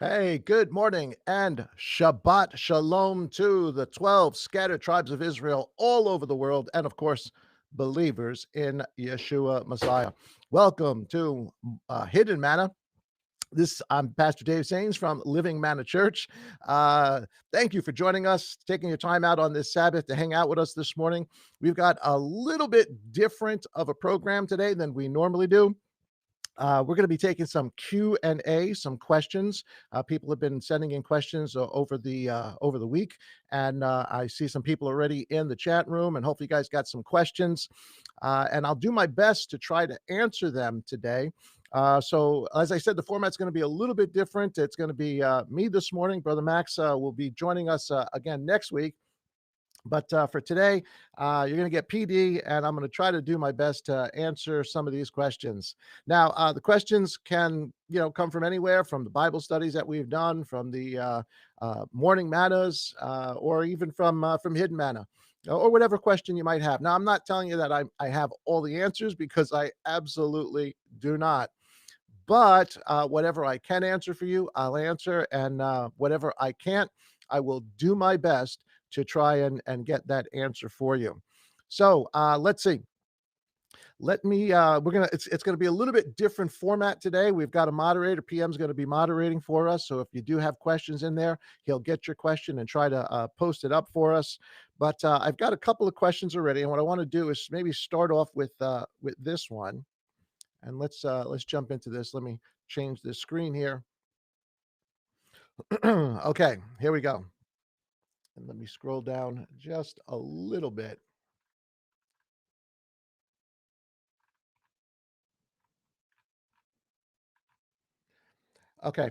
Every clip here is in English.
Hey, good morning and Shabbat Shalom to the 12 scattered tribes of Israel all over the world, and of course, believers in Yeshua Messiah. Welcome to Hidden Manna. I'm Pastor Dave Sains from Living Manna Church. Uh, Thank you for joining us, taking your time out on this Sabbath to hang out with us this morning. We've got a little bit different of a program today than we normally do. We're going to be taking some Q&A, some questions. People have been sending in questions over the week, and I see some people already in the chat room. And hopefully, you guys got some questions. And I'll do my best to try to answer them today. So, as I said, the format's going to be a little bit different. It's going to be me this morning. Brother Max will be joining us again next week. But for today, you're going to get PD, and I'm going to try to do my best to answer some of these questions. Now, the questions can, come from anywhere, from the Bible studies that we've done, from the morning mannas, or even from hidden manna, or whatever question you might have. Now, I'm not telling you that I have all the answers, because I absolutely do not. But whatever I can answer for you, I'll answer. And whatever I can't, I will do my best to try and get that answer for you. So let's see. It's gonna be a little bit different format today. We've got a moderator. PM's gonna be moderating for us. So if you do have questions in there, he'll get your question and try to post it up for us. But I've got a couple of questions already, and what I want to do is maybe start off with this one. And let's jump into this. Let me change the screen here. Okay, here we go. And let me scroll down just a little bit. Okay.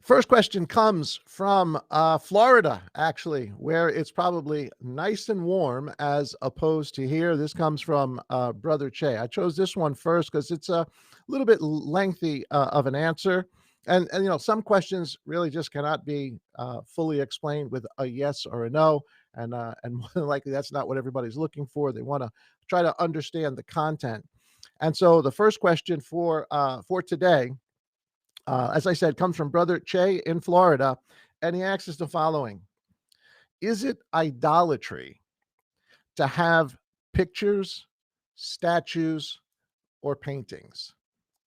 First question comes from Florida, actually, where it's probably nice and warm as opposed to here. This comes from Brother Che. I chose this one first because it's a little bit lengthy of an answer. And some questions really just cannot be fully explained with a yes or a no. And more than likely, that's not what everybody's looking for. They want to try to understand the content. And so the first question for today, as I said, comes from Brother Che in Florida, and he asks us the following: is it idolatry to have pictures, statues, or paintings?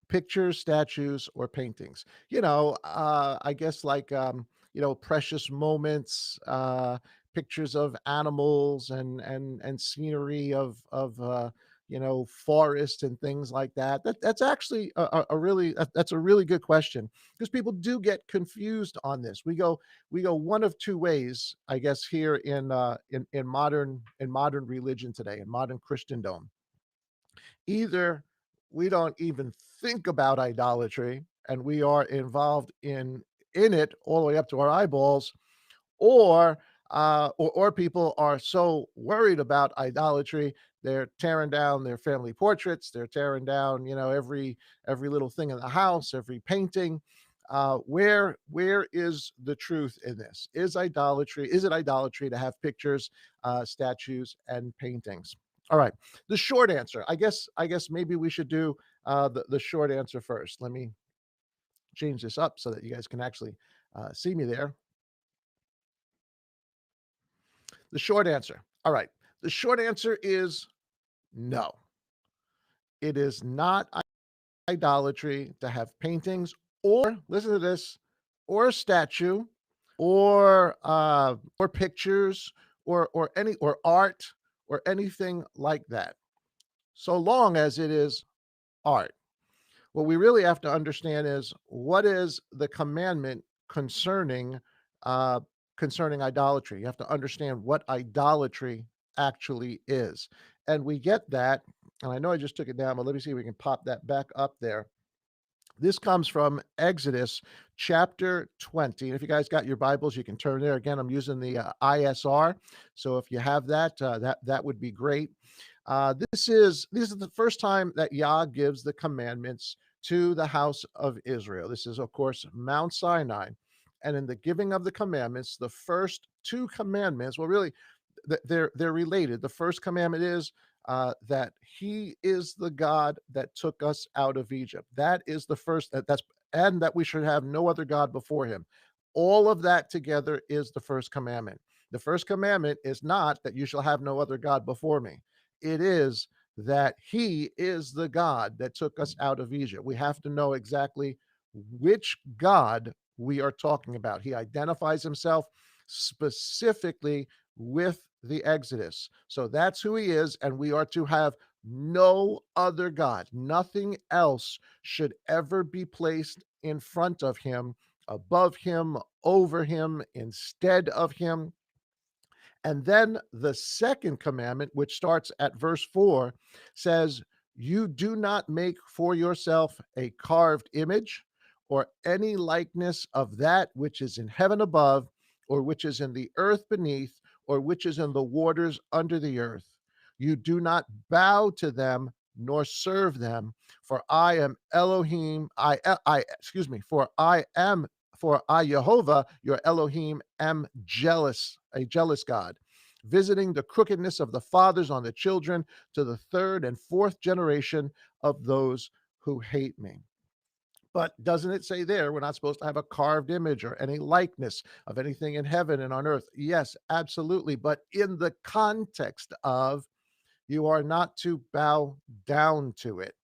Pictures, statues, or paintings. I guess like precious moments, pictures of animals and scenery of forest and things like that. That's actually that's a really good question, because people do get confused on this. We go one of two ways, I guess, here in modern religion today, in modern Christendom. Either we don't even think about idolatry and we are involved in it all the way up to our eyeballs, or people are so worried about idolatry, they're tearing down their family portraits, they're tearing down every little thing in the house, every painting. Where is the truth in this? Is it idolatry to have pictures, statues, and paintings? All right. The short answer, I guess maybe we should do the short answer first. Let me change this up so that you guys can actually see me there. The short answer. All right. The short answer is no. It is not idolatry to have paintings, or listen to this, or a statue, or pictures, or art, or anything like that, so long as it is art. What we really have to understand is, what is the commandment uh, concerning idolatry. You have to understand what idolatry actually is, and we get that. And I know I just took it down, but let me see if we can pop that back up there. This comes from Exodus chapter 20. And if you guys got your Bibles, you can turn there. Again, I'm using the ISR. So if you have that, that would be great. This is the first time that Yah gives the commandments to the house of Israel. This is, of course, Mount Sinai. And in the giving of the commandments, the first two commandments, well, really, they're related. The first commandment is that He is the God that took us out of Egypt. That is the first. That's and that we should have no other God before him. All of that together is the first commandment. The first commandment is not that you shall have no other God before me. It is that he is the God that took us out of Egypt. We have to know exactly which God we are talking about. He identifies himself specifically with the Exodus. So that's who he is, and we are to have no other God. Nothing else should ever be placed in front of him, above him, over him, instead of him. And then the second commandment, which starts at verse 4, says, "You do not make for yourself a carved image or any likeness of that which is in heaven above, or which is in the earth beneath, or which is in the waters under the earth. You do not bow to them nor serve them, for I am Elohim. Excuse me, for I, Jehovah, your Elohim, am jealous, a jealous God, visiting the crookedness of the fathers on the children to the third and fourth generation of those who hate me." But doesn't it say there we're not supposed to have a carved image or any likeness of anything in heaven and on earth? Yes, absolutely. But in the context of you are not to bow down to it.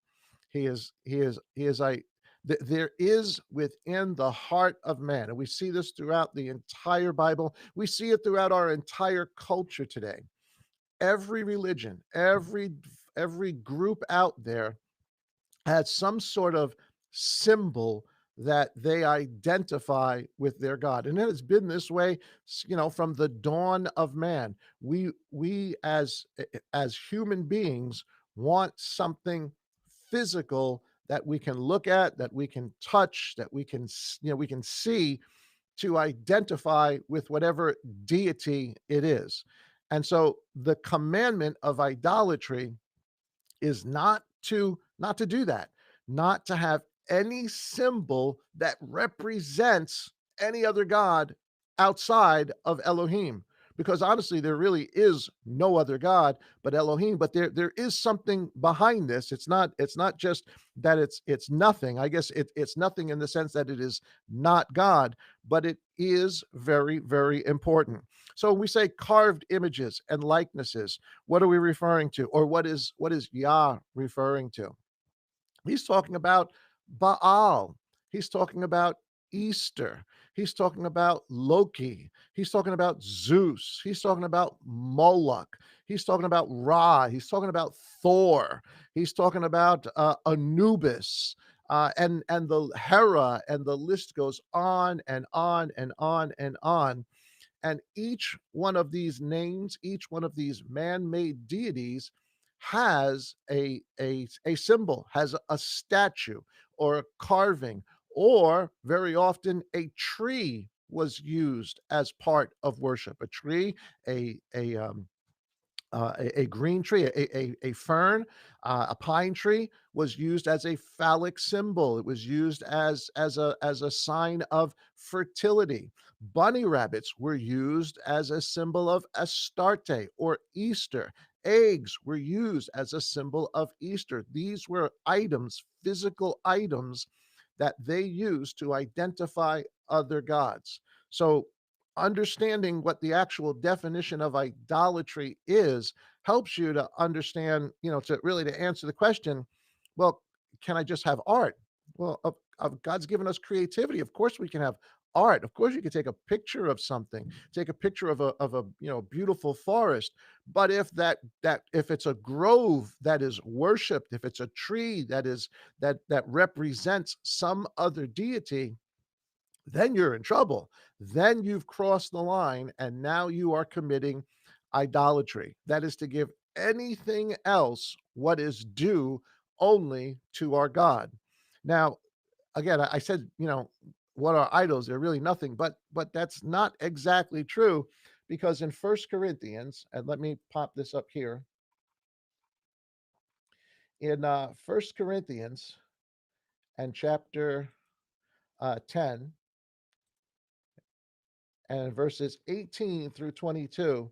He is a there is within the heart of man, and we see this throughout the entire Bible. We see it throughout our entire culture today. Every religion, every group out there has some sort of symbol that they identify with their God. And it has been this way, from the dawn of man. We as human beings want something physical that we can look at, that we can touch, that we can see to identify with whatever deity it is. And so the commandment of idolatry is not to do that, not to have any symbol that represents any other god outside of Elohim. Because honestly, there really is no other God but Elohim. But there is something behind this. It's not just that it's nothing. I guess it's nothing in the sense that it is not God, but it is very, very important. So when we say carved images and likenesses, what are we referring to? Or what is Yah referring to? He's talking about Baal. He's talking about Easter. He's talking about Loki. He's talking about Zeus. He's talking about Moloch. He's talking about Ra. He's talking about Thor. He's talking about Anubis. And the Hera, and the list goes on and on and on and on. And each one of these names, each one of these man-made deities has a symbol, has a statue or a carving, or very often a tree was used as part of worship. A tree, a green tree, a fern, a pine tree was used as a phallic symbol. It was used as a sign of fertility. Bunny rabbits were used as a symbol of Astarte or Easter. Eggs were used as a symbol of Easter. These were items, physical items that they used to identify other gods. So understanding what the actual definition of idolatry is helps you to understand, to answer the question, well, can I just have art? Well, of God's given us creativity. Of course we can have art. Of course you can take a picture of something, take a picture of a beautiful forest. But if it's a grove that is worshiped, if it's a tree that represents some other deity, then you're in trouble. Then you've crossed the line, and now you are committing idolatry. That is to give anything else what is due only to our God. Now, again, I said, what are idols? They're really nothing, but that's not exactly true, because in First Corinthians, and let me pop this up here, in First Corinthians and chapter 10, and verses 18 through 22,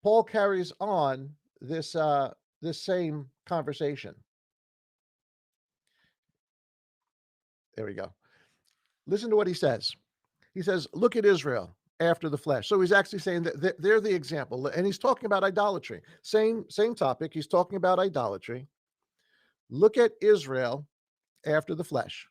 Paul carries on this same conversation. There we go. Listen to what he says. He says, "Look at Israel after the flesh." So he's actually saying that they're the example, and he's talking about idolatry. Same topic. He's talking about idolatry. Look at Israel after the flesh.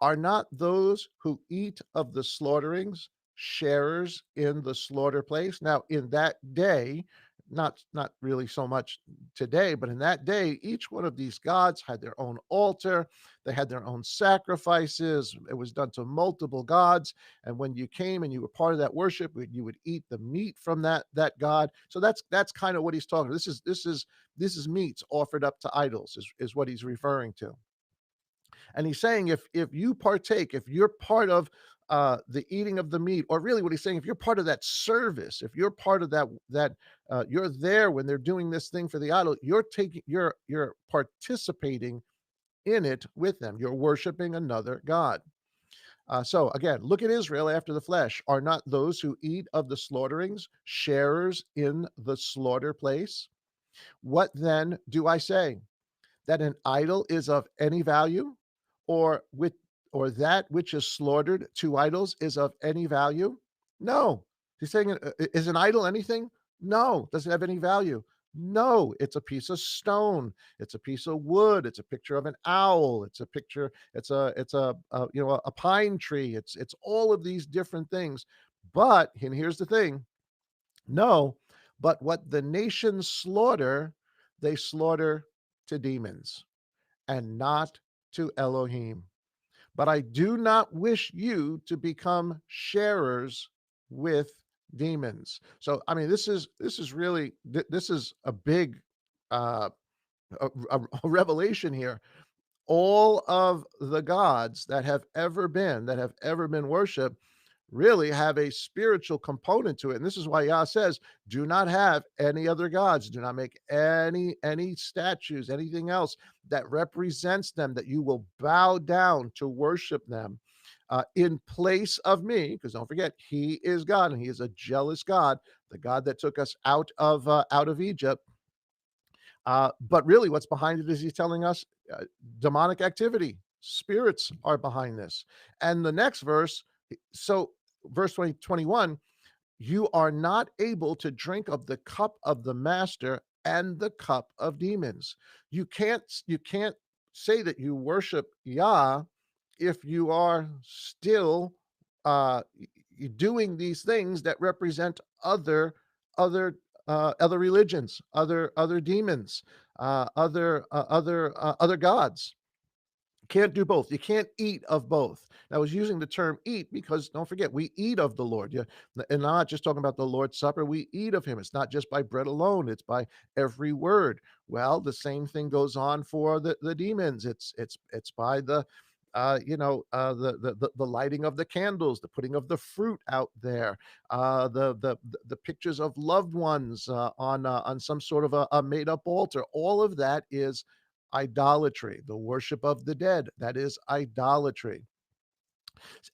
Are not those who eat of the slaughterings sharers in the slaughter place? Now, in that day, not really so much today, but in that day, each one of these gods had their own altar. They had their own sacrifices. It was done to multiple gods. And when you came and you were part of that worship, you would eat the meat from that god. So that's kind of what he's talking. This is meats offered up to idols, is what he's referring to. And he's saying if you partake, if you're part of the eating of the meat, or really what he's saying, if you're part of that service, if you're part of that, you're there when they're doing this thing for the idol, you're participating in it with them. You're worshiping another god. So again, look at Israel after the flesh. Are not those who eat of the slaughterings sharers in the slaughter place? What then do I say? That an idol is of any value, or with or that which is slaughtered to idols is of any value? No. He's saying, is an idol anything? No. Does it have any value? No. It's a piece of stone. It's a piece of wood. It's a picture of an owl. It's a picture. It's a pine tree. It's all of these different things. But and here's the thing. No. But what the nations slaughter, they slaughter to demons and not to Elohim. But I do not wish you to become sharers with demons. So, I mean, this is really this is a big uh, a revelation here. All of the gods that have ever been worshipped really have a spiritual component to it. And this is why Yah says, do not have any other gods. Do not make any statues, anything else that represents them, that you will bow down to worship them in place of me. Because don't forget, He is God, and He is a jealous God, the God that took us out of Egypt. But really, what's behind it is He's telling us demonic activity, spirits are behind this. And the next verse, so verse 20 21, you are not able to drink of the cup of the master and the cup of demons. You can't say that you worship Yah if you are still doing these things that represent other religions, other demons, other gods. Can't do both. You can't eat of both. Now, I was using the term eat because don't forget, we eat of the Lord. Yeah, and not just talking about the Lord's Supper, we eat of Him. It's not just by bread alone, it's by every word. Well, the same thing goes on for the demons. It's by the lighting of the candles, the putting of the fruit out there, the pictures of loved ones on some sort of a made up altar. All of that is idolatry. The worship of the dead, that is idolatry.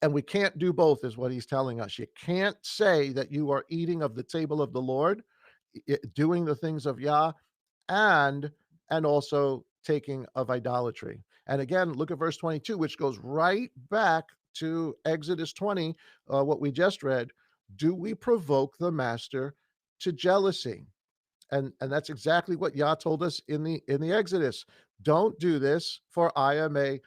And we can't do both, is what he's telling us. You can't say that you are eating of the table of the Lord, doing the things of Yah, and also taking of idolatry. And again, look at verse 22, which goes right back to Exodus 20, what we just read. Do we provoke the master to jealousy? And that's exactly what Yah told us in the Exodus. Don't do this, for I am a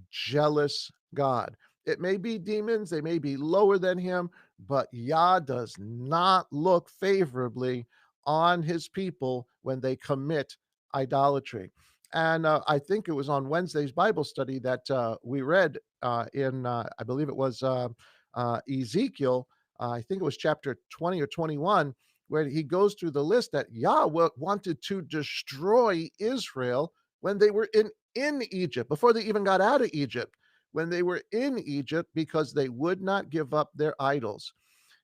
jealous God. It may be demons, they may be lower than him, but Yah does not look favorably on his people when they commit idolatry. And I think it was on Wednesday's Bible study that we read I believe it was Ezekiel. I think it was chapter 20 or 21, where he goes through the list that Yahweh wanted to destroy Israel when they were in Egypt, before they even got out of Egypt, when they were in Egypt, because they would not give up their idols.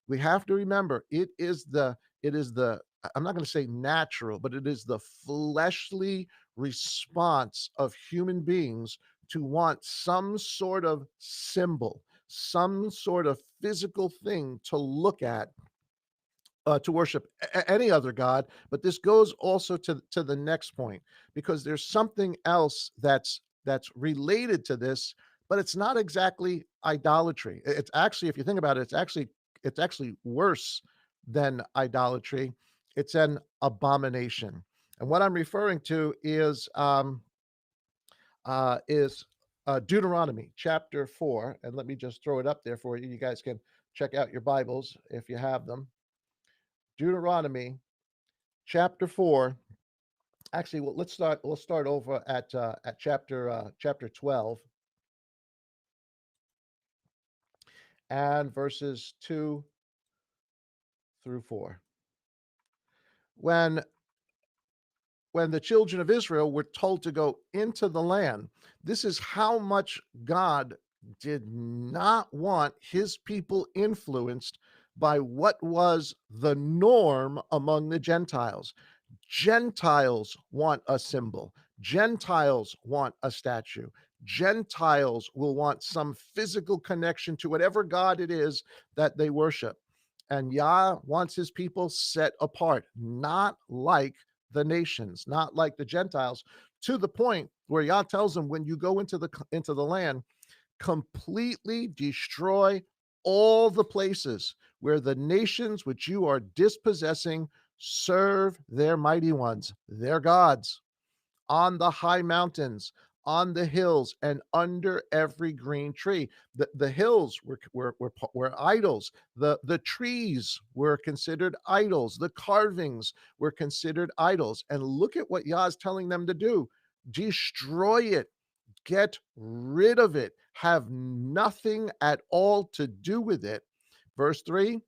We have to remember, it is the I'm not going to say natural, but it is the fleshly response of human beings to want some sort of symbol, some sort of physical thing to look at, to worship any other god. But this goes also to the next point, because there's something else that's related to this, but it's not exactly idolatry. It's actually, if you think about it, it's actually worse than idolatry. It's an abomination. And what I'm referring to is Deuteronomy chapter 4. And let me just throw it up there for you. You guys can check out your Bibles if you have them. Deuteronomy chapter 4. Actually, well, Let's start over at chapter 12 and verses 2 through 4. When when the children of Israel were told to go into the land, this is how much God did not want his people influenced by what was the norm among the Gentiles. Gentiles want a symbol. Gentiles want a statue. Gentiles will want some physical connection to whatever God it is that they worship. And Yah wants his people set apart, not like the nations, not like the Gentiles, to the point where Yah tells them, when you go into the land, completely destroy all the places where the nations which you are dispossessing serve their mighty ones, their gods, on the high mountains, on the hills, and under every green tree. The hills were idols. The trees were considered idols. The carvings were considered idols. And look at what Yah is telling them to do: destroy it, get rid of it, have nothing at all to do with it. Verse 3,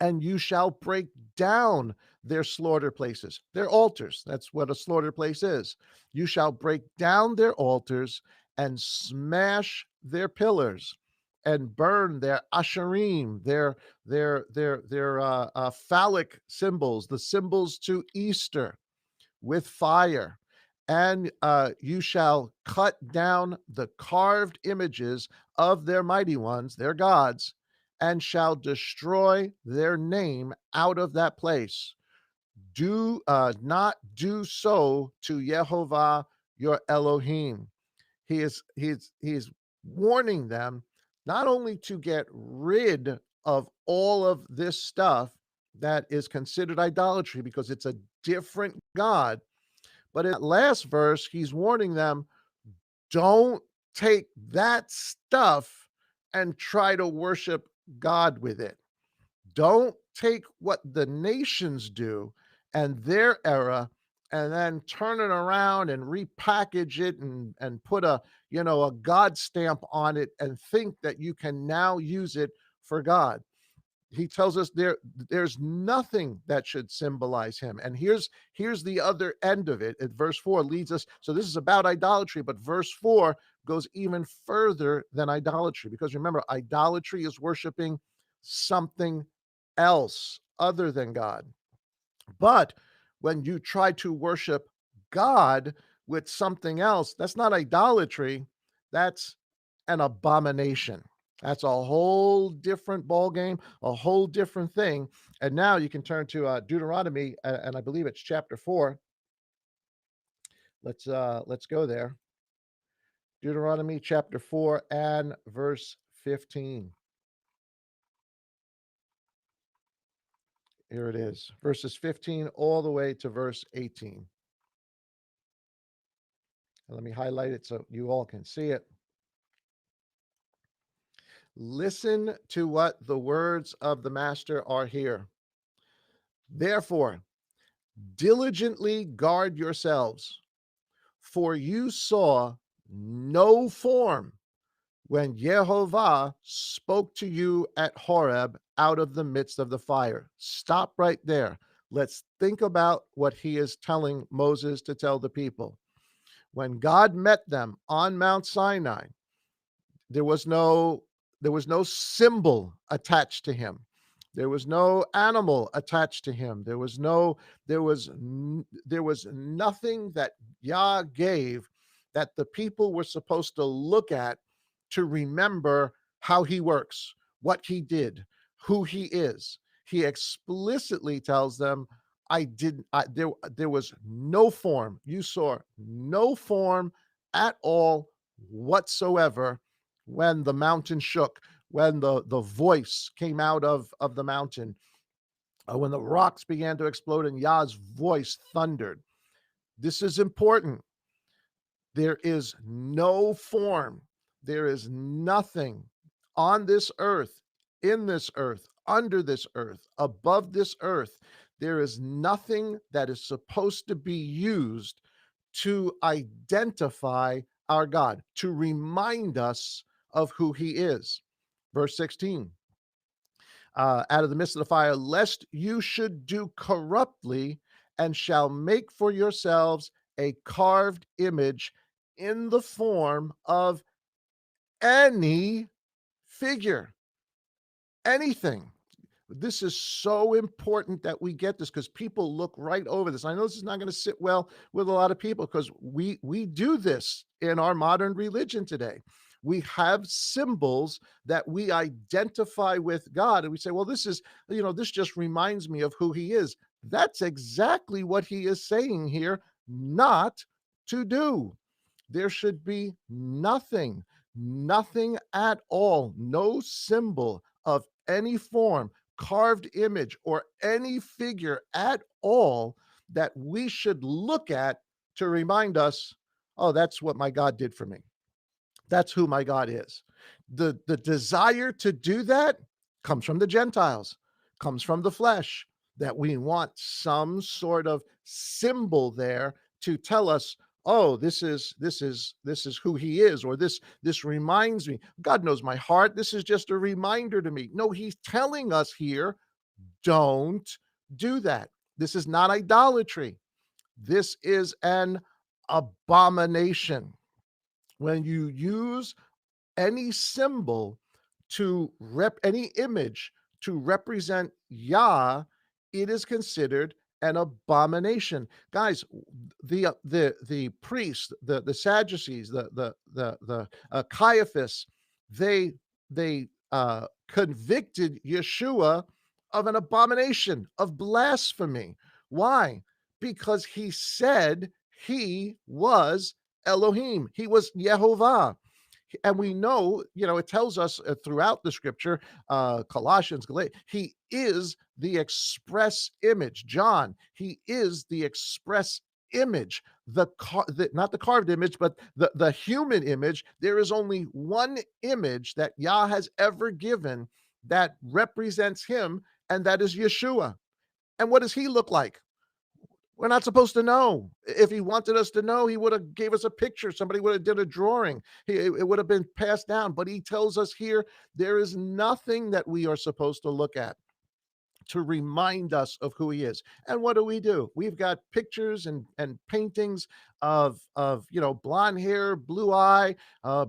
and you shall break down their slaughter places, their altars. That's what a slaughter place is. You shall break down their altars and smash their pillars and burn their asherim, their phallic symbols, the symbols to Easter, with fire. And you shall cut down the carved images of their mighty ones, their gods, and shall destroy their name out of that place. Do not do so to Yehovah your Elohim. He is warning them not only to get rid of all of this stuff that is considered idolatry because it's a different God, but in that last verse, he's warning them, don't take that stuff and try to worship God with it. Don't take what the nations do and their era and then turn it around and repackage it and put a God stamp on it and think that you can now use it for God. He tells us there's nothing that should symbolize him. And here's the other end of it. At verse 4 leads us, so this is about idolatry, but verse 4 goes even further than idolatry, because remember, idolatry is worshiping something else other than God. But when you try to worship God with something else, that's not idolatry, that's an abomination. That's a whole different ball game, a whole different thing. And now you can turn to Deuteronomy, and I believe it's chapter 4. Let's go there. Deuteronomy chapter 4 and verse 15. Here it is, verses 15 all the way to verse 18. And let me highlight it so you all can see it. Listen to what the words of the master are here. Therefore, diligently guard yourselves, for you saw no form when Jehovah spoke to you at Horeb out of the midst of the fire. Stop right there. Let's think about what he is telling Moses to tell the people. When God met them on Mount Sinai, there was no symbol attached to him. There was no animal attached to him. There was nothing that Yah gave that the people were supposed to look at to remember how he works, what he did, who he is. He explicitly tells them, there was no form. You saw no form at all whatsoever when the mountain shook, when the voice came out of the mountain, when the rocks began to explode and Yah's voice thundered. This is important. There is no form, there is nothing on this earth, in this earth, under this earth, above this earth. There is nothing that is supposed to be used to identify our God, to remind us of who he is. Verse 16, out of the midst of the fire, lest you should do corruptly, and shall make for yourselves a carved image in the form of any figure, anything. This is so important that we get this, because people look right over this. I know this is not going to sit well with a lot of people, because we do this in our modern religion today. We have symbols that we identify with God, and we say, well, this is, this just reminds me of who he is. That's exactly what he is saying here, not to do. There should be nothing, nothing at all, no symbol of any form, carved image, or any figure at all that we should look at to remind us, oh, that's what my God did for me. That's who my God is. The desire to do that comes from the Gentiles, comes from the flesh, that we want some sort of symbol there to tell us, oh, this is who he is, or this reminds me. God knows my heart. This is just a reminder to me. No, he's telling us here, don't do that. This is not idolatry. This is an abomination. When you use any symbol any image to represent Yah, it is considered an abomination. Guys, the priests, the Sadducees, the Caiaphas, they convicted Yeshua of an abomination, of blasphemy. Why? Because he said he was Elohim. He was Yehovah. And we know, it tells us throughout the scripture, Colossians, he is the express image. John, he is the express image, not the carved image, but the human image. There is only one image that Yah has ever given that represents him, and that is Yeshua. And what does he look like? We're not supposed to know. If he wanted us to know, he would have gave us a picture. Somebody would have did a drawing. It would have been passed down. But he tells us here, there is nothing that we are supposed to look at to remind us of who he is. And what do? We've got pictures and paintings of blonde hair, blue eye,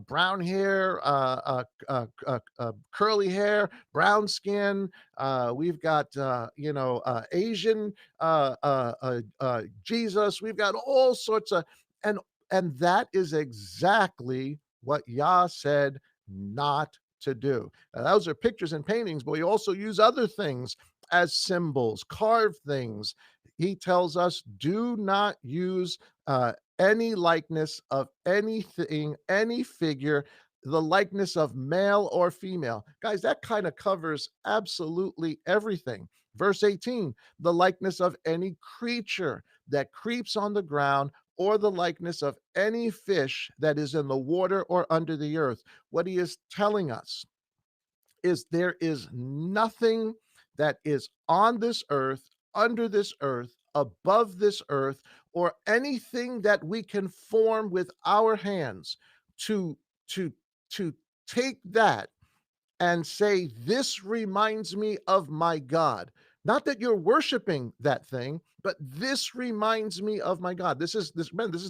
brown hair, curly hair, brown skin. We've got Asian Jesus. We've got all sorts of, and and that is exactly what Yah said not to do. Now, those are pictures and paintings, but we also use other things as symbols, carved things. He tells us, do not use any likeness of anything, any figure, the likeness of male or female. Guys, that kind of covers absolutely everything. Verse 18, the likeness of any creature that creeps on the ground, or the likeness of any fish that is in the water or under the earth. What he is telling us is there is nothing that is on this earth, under this earth, above this earth, or anything that we can form with our hands to to to take that and say, this reminds me of my God. Not that you're worshiping that thing, but this reminds me of my God. This is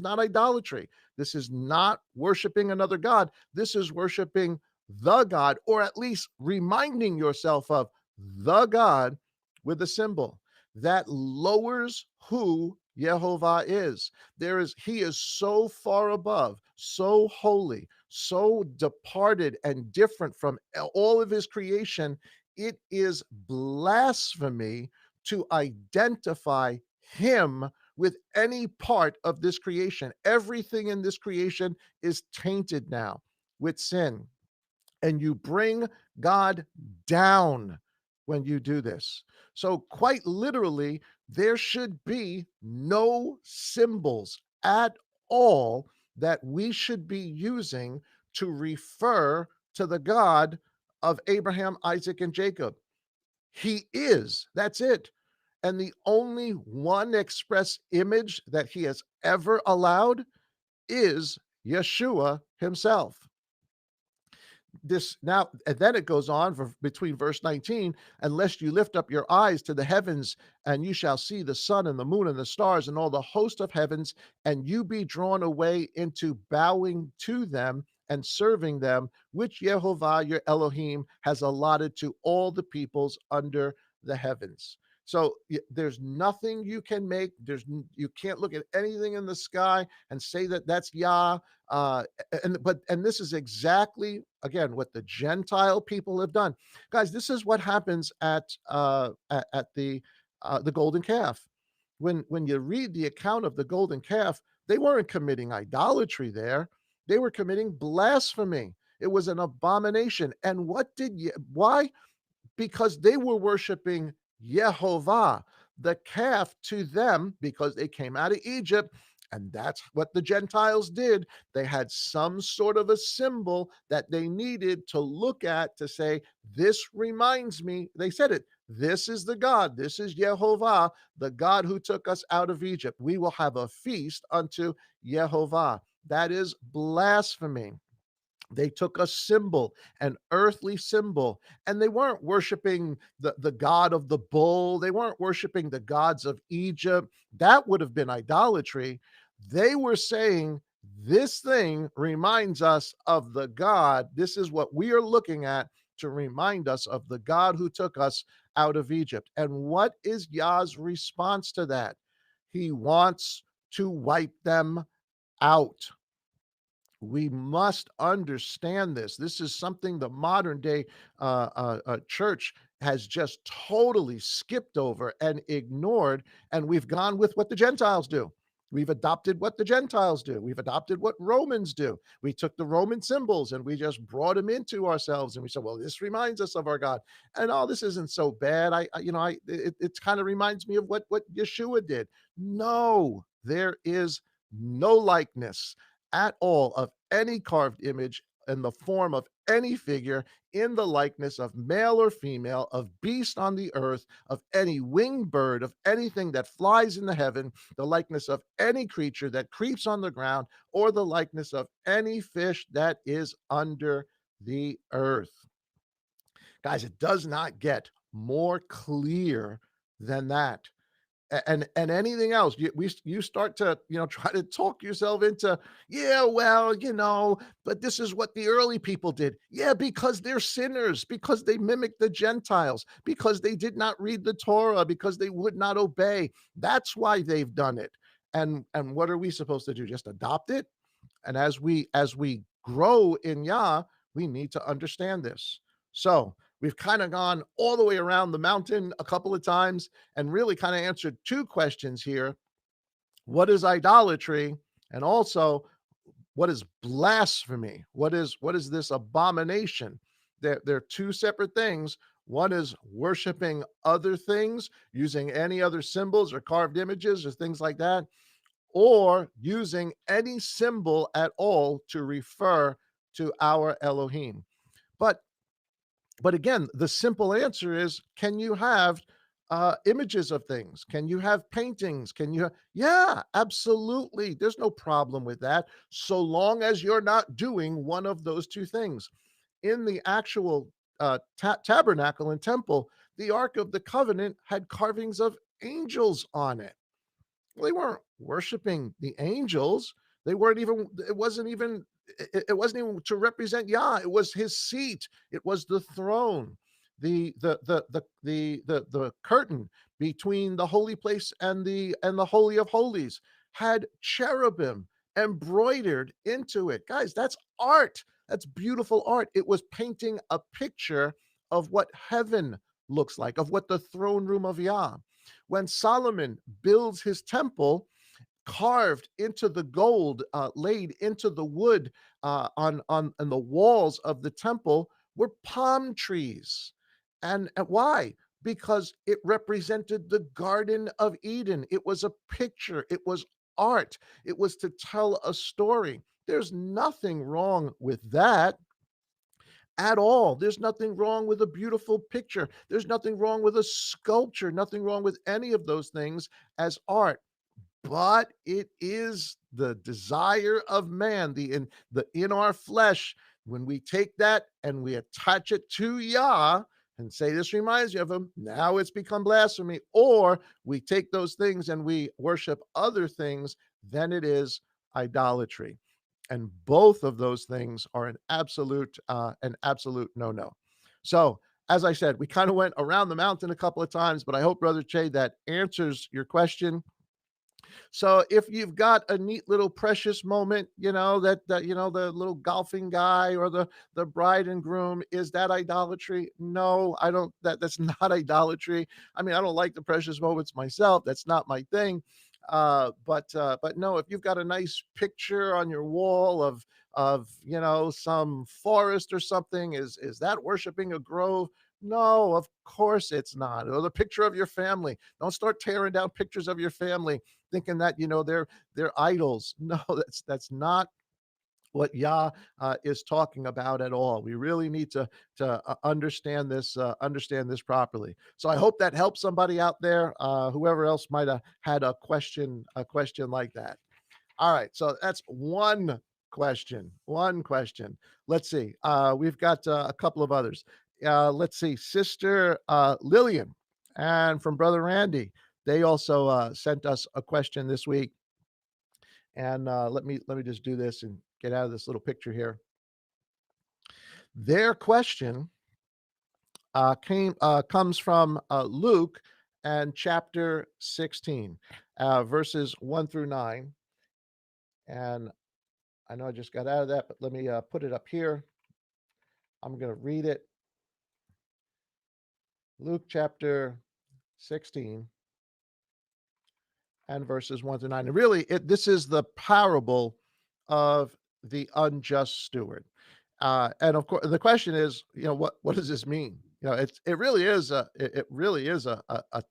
not idolatry. This is not worshiping another God. This is worshiping the God, or at least reminding yourself of the God with a symbol that lowers who Yehovah is. He is so far above, so holy, so departed and different from all of his creation. It is blasphemy to identify him with any part of this creation. Everything in this creation is tainted now with sin. and you bring God down when you do this. So, quite literally, there should be no symbols at all that we should be using to refer to the God of Abraham, Isaac, and Jacob. He is, that's it. And the only one express image that he has ever allowed is Yeshua himself. This now, and then it goes on for between verse 19, unless you lift up your eyes to the heavens, and you shall see the sun and the moon and the stars and all the host of heavens, and you be drawn away into bowing to them and serving them, which Jehovah your Elohim has allotted to all the peoples under the heavens. So there's nothing you can make. You can't look at anything in the sky and say that that's Yah. And this is exactly, again, what the Gentile people have done, guys. This is what happens at the golden calf. When you read the account of the golden calf, they weren't committing idolatry there. They were committing blasphemy. It was an abomination. And what did you why? Because they were worshiping Yehovah, the calf to them, because they came out of Egypt. And that's what the Gentiles did. They had some sort of a symbol that they needed to look at to say, this reminds me. They said it. This is the God. This is Yehovah, the God who took us out of Egypt. We will have a feast unto Yehovah. That is blasphemy. They took a symbol, an earthly symbol, and they weren't worshiping the god of the bull. They weren't worshiping the gods of Egypt. That would have been idolatry. They were saying, this thing reminds us of the God. This is what we are looking at to remind us of the God who took us out of Egypt. And what is Yah's response to that? He wants to wipe them out. We must understand this. This is something the modern day church has just totally skipped over and ignored. And we've gone with what the Gentiles do. We've adopted what the Gentiles do. We've adopted what Romans do. We took the Roman symbols and we just brought them into ourselves. And we said, well, this reminds us of our God. And oh, this isn't so bad. It kind of reminds me of what Yeshua did. No, there is no likeness at all of any carved image in the form of any figure in the likeness of male or female, of beast on the earth, of any winged bird, of anything that flies in the heaven, the likeness of any creature that creeps on the ground, or the likeness of any fish that is under the earth. Guys, it does not get more clear than that. And anything else you start to try to talk yourself into, yeah, well, but this is what the early people did. Yeah, because they're sinners, because they mimicked the Gentiles, because they did not read the Torah, because they would not obey. That's why they've done it. And what are we supposed to do? Just adopt it? And as we grow in Yah, we need to understand this. So we've kind of gone all the way around the mountain a couple of times and really kind of answered two questions here. What is idolatry? And also, what is blasphemy? What is this abomination? They're two separate things. One is worshiping other things, using any other symbols or carved images or things like that, or using any symbol at all to refer to our Elohim. But but again, the simple answer is, can you have images of things? Can you have paintings? Yeah, absolutely. There's no problem with that, so long as you're not doing one of those two things. In the actual tabernacle and temple, the Ark of the Covenant had carvings of angels on it. Well, they weren't worshiping the angels. They weren't even, it wasn't even to represent Yah. It was his seat. It was the throne. The curtain between the holy place and the holy of holies had cherubim embroidered into it. Guys, that's art. That's beautiful art. It was painting a picture of what heaven looks like, of what the throne room of Yah. When Solomon builds his temple, carved into the gold, laid into the wood, on the walls of the temple were palm trees. And why? Because it represented the Garden of Eden. It was a picture, it was art, it was to tell a story. There's nothing wrong with that at all. There's nothing wrong with a beautiful picture. There's nothing wrong with a sculpture, nothing wrong with any of those things as art. But it is the desire of man, the in our flesh. When we take that and we attach it to Yah and say this reminds you of him, now it's become blasphemy. Or we take those things and we worship other things, then it is idolatry. And both of those things are an absolute no-no. So as I said, we kind of went around the mountain a couple of times, but I hope, Brother Che, that answers your question. So if you've got a neat little precious moment, that the little golfing guy or the bride and groom, is that idolatry? No, I don't. That's not idolatry. I mean, I don't like the precious moments myself. That's not my thing. But no, if you've got a nice picture on your wall of some forest or something, is that worshiping a grove? No, of course it's not. Or the picture of your family. Don't start tearing down pictures of your family thinking that they're idols. No, that's not what Yah is talking about at all. We really need to understand this properly. So I hope that helps somebody out there. Whoever else might have had a question like that. All right, so that's one question. One question. Let's see. We've got a couple of others. Let's see. Sister Lillian and from Brother Randy. They also sent us a question this week, and let me just do this and get out of this little picture here. Their question came comes from Luke and chapter 16, verses 1 through 9. And I know I just got out of that, but let me put it up here. I'm going to read it. Luke chapter 16 and verses 1 through 9. And really, this is the parable of the unjust steward. And of course, the question is, what does this mean? It really is a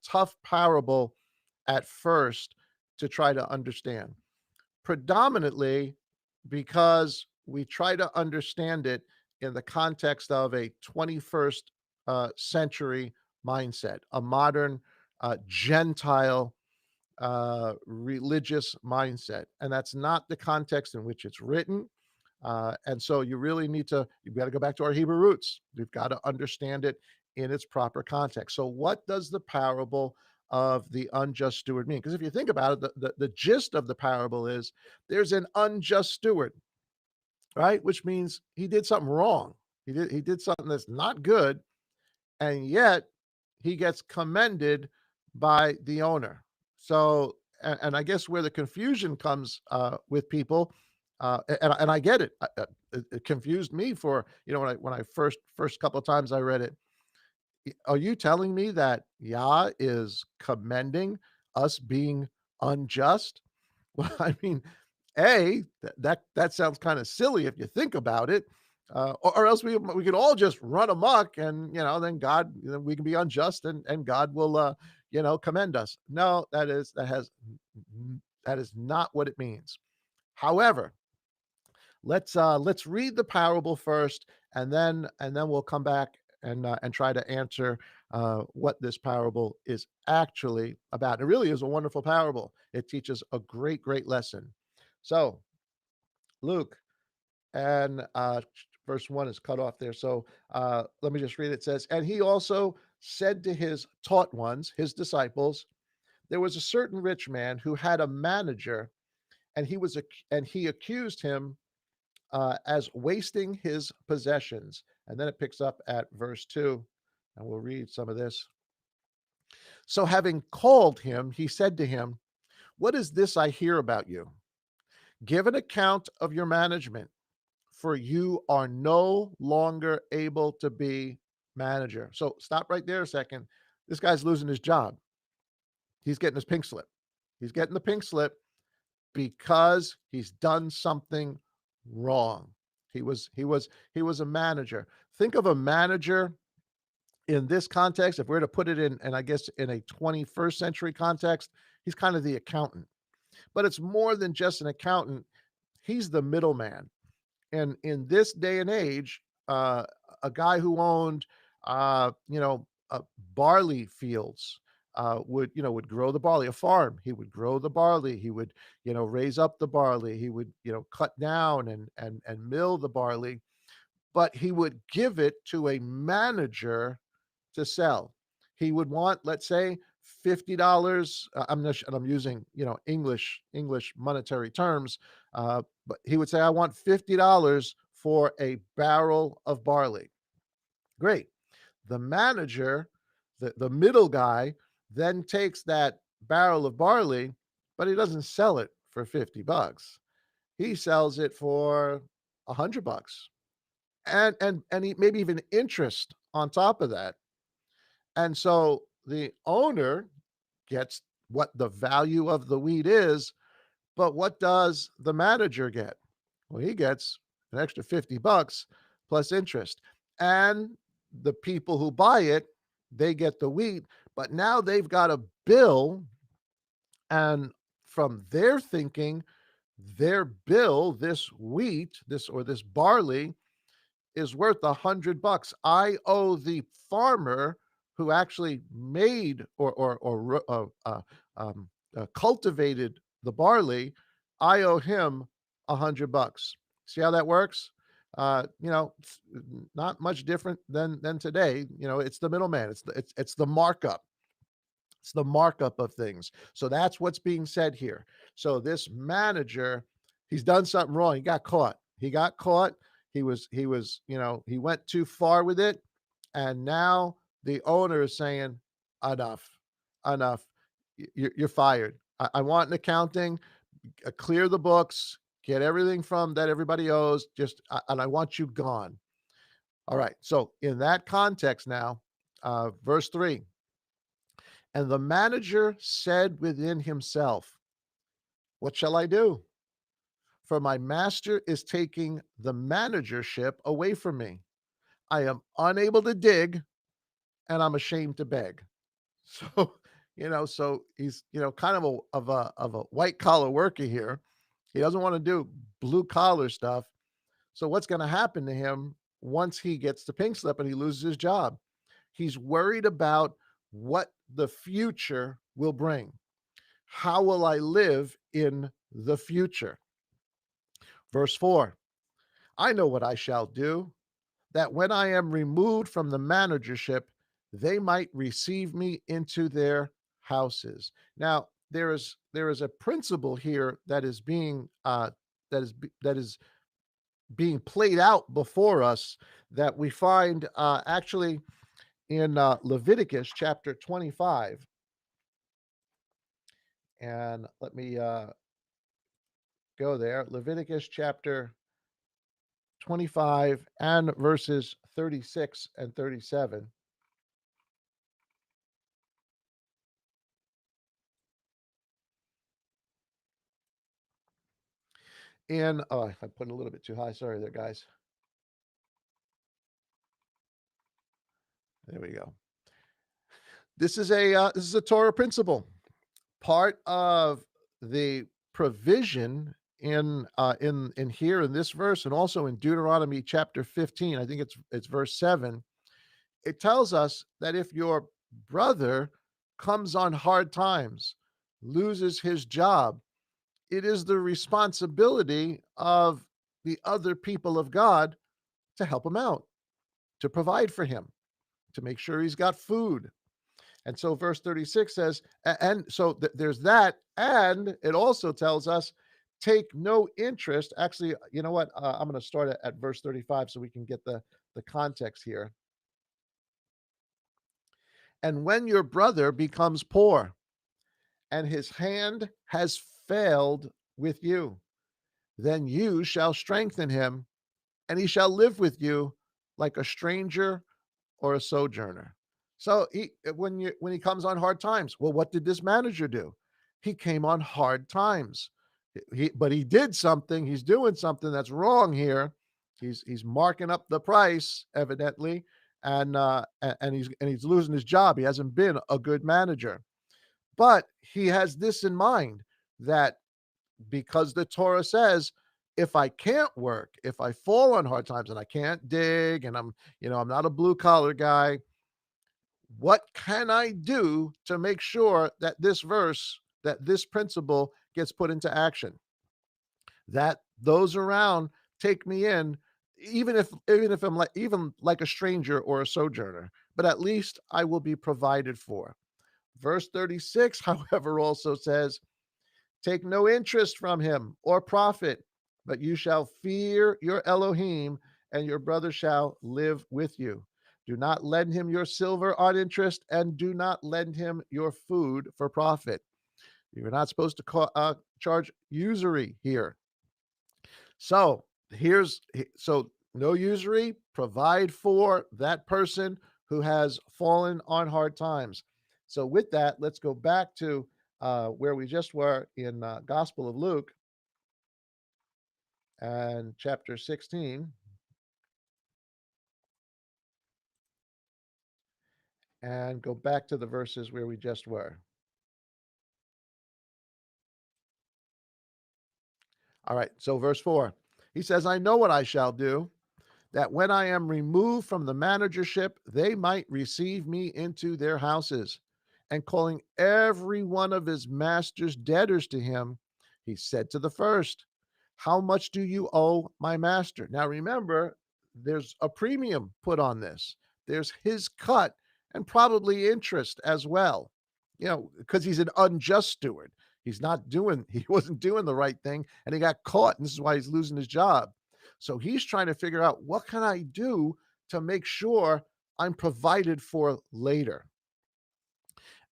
tough parable at first to try to understand, predominantly because we try to understand it in the context of a 21st century mindset, a modern Gentile religious mindset. And that's not the context in which it's written. And so you've got to go back to our Hebrew roots. We've got to understand it in its proper context. So, what does the parable of the unjust steward mean? Because if you think about it, the gist of the parable is there's an unjust steward, right? Which means he did something wrong. He did something that's not good, and yet he gets commended by the owner. So, and I guess where the confusion comes with people, and I get it. It confused me for when I first couple of times I read it. Are you telling me that Yah is commending us being unjust? Well, I mean, that sounds kind of silly if you think about it. Or else we could all just run amok, and then we can be unjust, and God will commend us. No, that is not what it means. However, let's read the parable first, and then we'll come back and try to answer what this parable is actually about. It really is a wonderful parable. It teaches a great lesson. So, Luke and verse 1 is cut off there. So let me just read it. It says, "And he also said to his taught ones, his disciples, there was a certain rich man who had a manager, and he accused him as wasting his possessions." And then it picks up at verse 2, and we'll read some of this. "So having called him, he said to him, 'What is this I hear about you? Give an account of your management, for you are no longer able to be manager.'" So stop right there a second. This guy's losing his job. He's getting his pink slip. He's getting the pink slip because he's done something wrong. He was a manager. Think of a manager in this context. If we're to put it in, and I guess in a 21st century context, he's kind of the accountant. But it's more than just an accountant. He's the middleman. And in this day and age, a guy who owned, barley fields, would grow the barley. A farm, he would grow the barley. He would, raise up the barley. He would, cut down and mill the barley, but he would give it to a manager to sell. He would want, let's say, $50. I'm not, and I'm using, English monetary terms, but he would say, "I want $50 for a barrel of barley." Great. The manager, the middle guy, then takes that barrel of barley, but he doesn't sell it for $50. He sells it for $100, and he maybe even interest on top of that. And so the owner gets what the value of the wheat is, but what does the manager get? Well, he gets an extra $50 plus interest. And the people who buy it, they get the wheat, but now they've got a bill, and from their thinking, their bill, this wheat, this barley, is worth $100. I owe the farmer who actually made cultivated the barley. I owe him $100. See how that works? It's not much different than today. It's the middleman. It's the markup. It's the markup of things. So that's what's being said here. So this manager, he's done something wrong. He got caught. He got caught. He went too far with it. And now the owner is saying, enough, enough. You're fired. I want an accounting, clear the books, get everything from that everybody owes, and I want you gone. All right. So in that context now, verse 3, and the manager said within himself, "What shall I do? For my master is taking the managership away from me. I am unable to dig, and I'm ashamed to beg." So, so he's, kind of a white collar worker here. He doesn't want to do blue collar stuff. So what's going to happen to him once he gets the pink slip and he loses his job? He's worried about what the future will bring. How will I live in the future? Verse 4, I know what I shall do, that when I am removed from the managership, they might receive me into their houses. Now, there is a principle here that is being played out before us, that we find actually in Leviticus chapter 25. And let me go there. Leviticus chapter 25 and verses 36 and 37. Oh, I put it a little bit too high. Sorry there, guys. There we go. This is a Torah principle. Part of the provision in here in this verse, and also in Deuteronomy chapter 15. I think it's verse 7. It tells us that if your brother comes on hard times, loses his job, it is the responsibility of the other people of God to help him out, to provide for him, to make sure he's got food. And so verse 36 says, and so there's that. And it also tells us, take no interest. Actually, you know what? I'm going to start at verse 35 so we can get the context here. And when your brother becomes poor and his hand has failed with you, then you shall strengthen him, and he shall live with you like a stranger or a sojourner. So when he comes on hard times, well, what did this manager do? He came on hard times. But he did something. He's doing something that's wrong here, He's marking up the price evidently, and he's losing his job. He hasn't been a good manager. But he has this in mind, that because the Torah says, if I can't work, if I fall on hard times and I can't dig, and I'm not a blue collar guy, what can I do to make sure that this verse, that this principle gets put into action? That those around take me in, even if I'm like, even like a stranger or a sojourner, but at least I will be provided for. Verse 36, however, also says, take no interest from him or profit, but you shall fear your Elohim, and your brother shall live with you. Do not lend him your silver on interest, and do not lend him your food for profit. You're not supposed to charge usury here. So so no usury, provide for that person who has fallen on hard times. So with that, let's go back to where we just were in Gospel of Luke and chapter 16, and go back to the verses where we just were. All right, so verse 4. He says, I know what I shall do, that when I am removed from the managership, they might receive me into their houses. And calling every one of his master's debtors to him, he said to the first, how much do you owe my master? Now remember, there's a premium put on this. There's his cut and probably interest as well. Because he's an unjust steward. He wasn't doing the right thing, and he got caught, and this is why he's losing his job. So he's trying to figure out, what can I do to make sure I'm provided for later?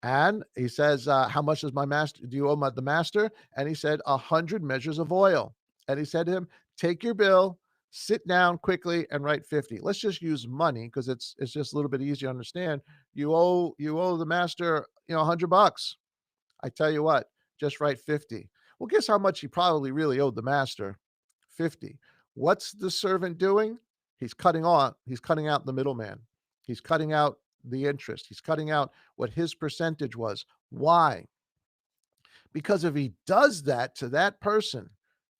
And he says, how much does my master do you owe the master? And he said, 100 measures of oil. And he said to him, take your bill, sit down quickly, and write 50. Let's just use money because it's just a little bit easier to understand. You owe the master, $100. I tell you what, just write 50. Well, guess how much he probably really owed the master? 50. What's the servant doing? He's cutting out the middleman. He's cutting out the interest. He's cutting out what his percentage was. Why? Because if he does that to that person,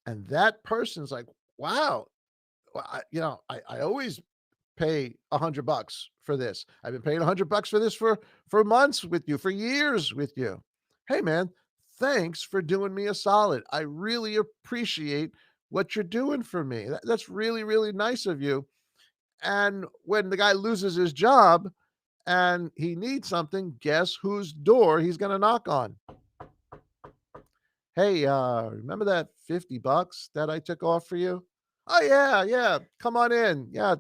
and that person's like, wow, well, I always pay $100 for this. I've been paying $100 for this for months with you, for years with you. Hey man, thanks for doing me a solid. I really appreciate what you're doing for me. That's really, really nice of you. And when the guy loses his job and he needs something, guess whose door he's going to knock on? Hey, remember that $50 that I took off for you? Oh yeah, yeah. Come on in. Yeah,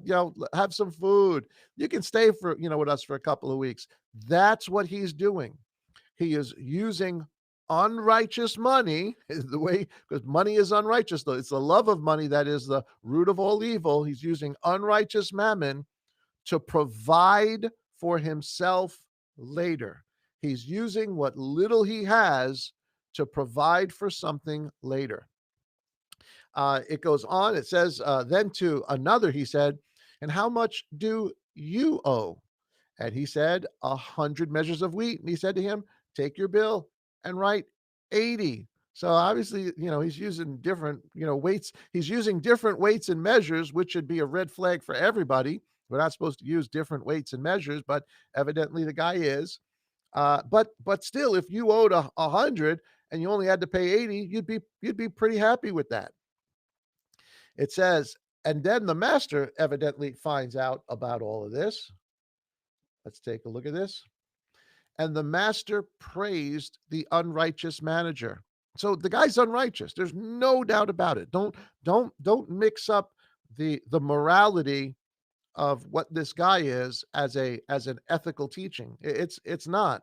have some food. You can stay with us for a couple of weeks. That's what he's doing. He is using unrighteous money, is the way, because money is unrighteous, though. It's the love of money that is the root of all evil. He's using unrighteous mammon to provide for himself later. He's using what little he has to provide for something later. It goes on. It says, then to another, he said, and how much do you owe? And he said, 100 measures of wheat. And he said to him, take your bill and write 80. So obviously, he's using different, weights. He's using different weights and measures, which should be a red flag for everybody. We're not supposed to use different weights and measures, but evidently the guy is. But still, if you owed 100 and you only had to pay 80, you'd be pretty happy with that. It says, and then the master evidently finds out about all of this. Let's take a look at this. And the master praised the unrighteous manager. So the guy's unrighteous. There's no doubt about it. Don't mix up the morality of what this guy is as an ethical teaching. It's not.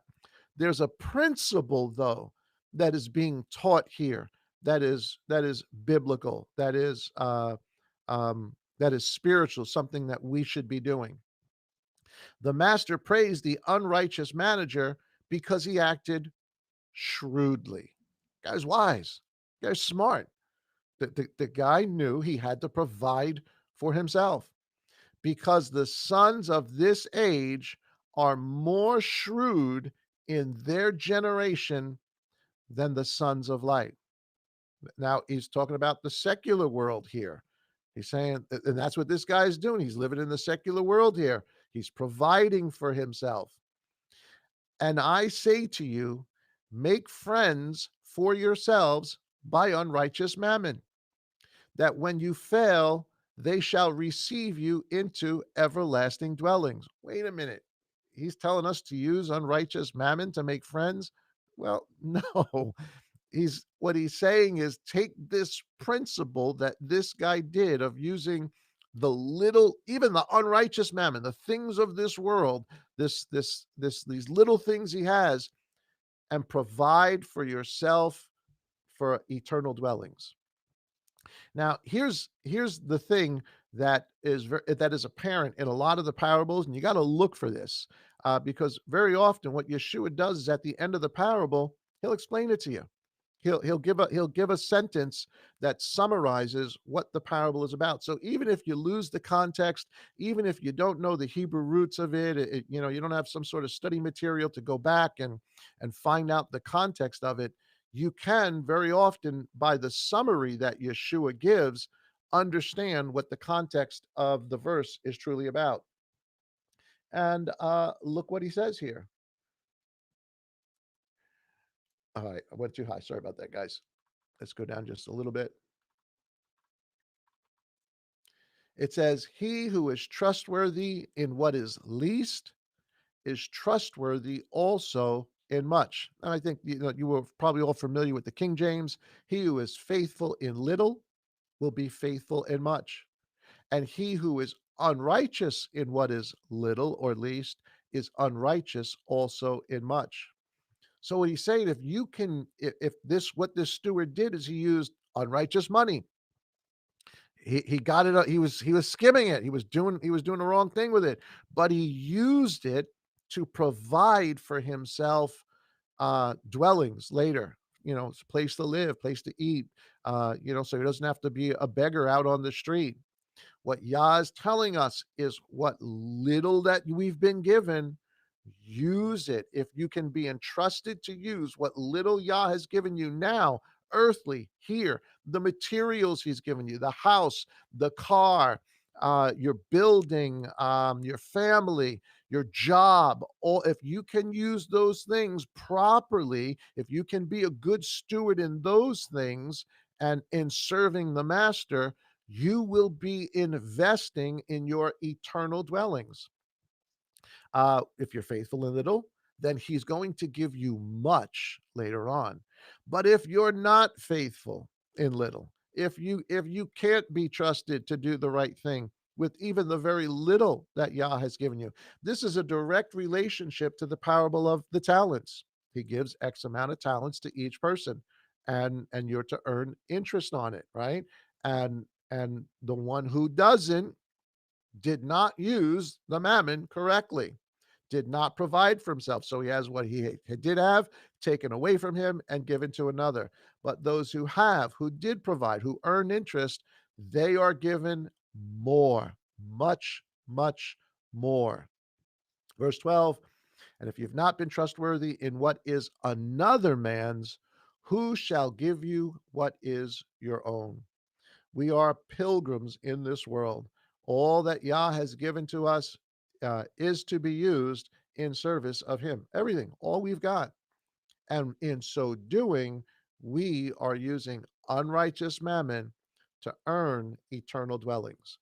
There's a principle though that is being taught here that is biblical, that is spiritual, something that we should be doing. The master praised the unrighteous manager because he acted shrewdly. Guy's wise. Guy's smart. The guy knew he had to provide for himself, because the sons of this age are more shrewd in their generation than the sons of light. Now, he's talking about the secular world here. He's saying, and that's what this guy is doing. He's living in the secular world here. He's providing for himself. And I say to you, make friends for yourselves by unrighteous mammon, that when you fail, they shall receive you into everlasting dwellings. Wait a minute. He's telling us to use unrighteous mammon to make friends? Well, no. He's what he's saying is take this principle that this guy did of using the little, even the unrighteous mammon, the things of this world, these little things he has, and provide for yourself for eternal dwellings. Now, here's the thing that is apparent in a lot of the parables, and you got to look for this, because very often what Yeshua does is at the end of the parable, he'll explain it to you. He'll give a sentence that summarizes what the parable is about. So even if you lose the context, even if you don't know the Hebrew roots of it, you don't have some sort of study material to go back and find out the context of it, you can very often, by the summary that Yeshua gives, understand what the context of the verse is truly about. And look what he says here. All right, I went too high. Sorry about that, guys. Let's go down just a little bit. It says, "He who is trustworthy in what is least is trustworthy also in much." And I think you were probably all familiar with the King James. "He who is faithful in little will be faithful in much. And he who is unrighteous in what is little or least is unrighteous also in much." So what he's saying, if this what this steward did is he used unrighteous money. He got it. He was skimming it. He was doing the wrong thing with it, but he used it to provide for himself dwellings later. It's a place to live, place to eat. So he doesn't have to be a beggar out on the street. What Yah is telling us is what little that we've been given, use it. If you can be entrusted to use what little Yah has given you now, earthly, here, the materials he's given you, the house, the car, your building, your family, your job, all if you can use those things properly, if you can be a good steward in those things and in serving the master, you will be investing in your eternal dwellings. If you're faithful in little, then he's going to give you much later on. But if you're not faithful in little, if you can't be trusted to do the right thing with even the very little that Yah has given you, this is a direct relationship to the parable of the talents. He gives X amount of talents to each person, and you're to earn interest on it, right? And the one who doesn't did not use the mammon correctly, did not provide for himself. So he has what he did have taken away from him and given to another. But those who did provide, who earn interest, they are given more, much, much more. Verse 12, "And if you've not been trustworthy in what is another man's, who shall give you what is your own?" We are pilgrims in this world. All that Yah has given to us is to be used in service of Him. Everything, all we've got. And in so doing, we are using unrighteous mammon to earn eternal dwellings.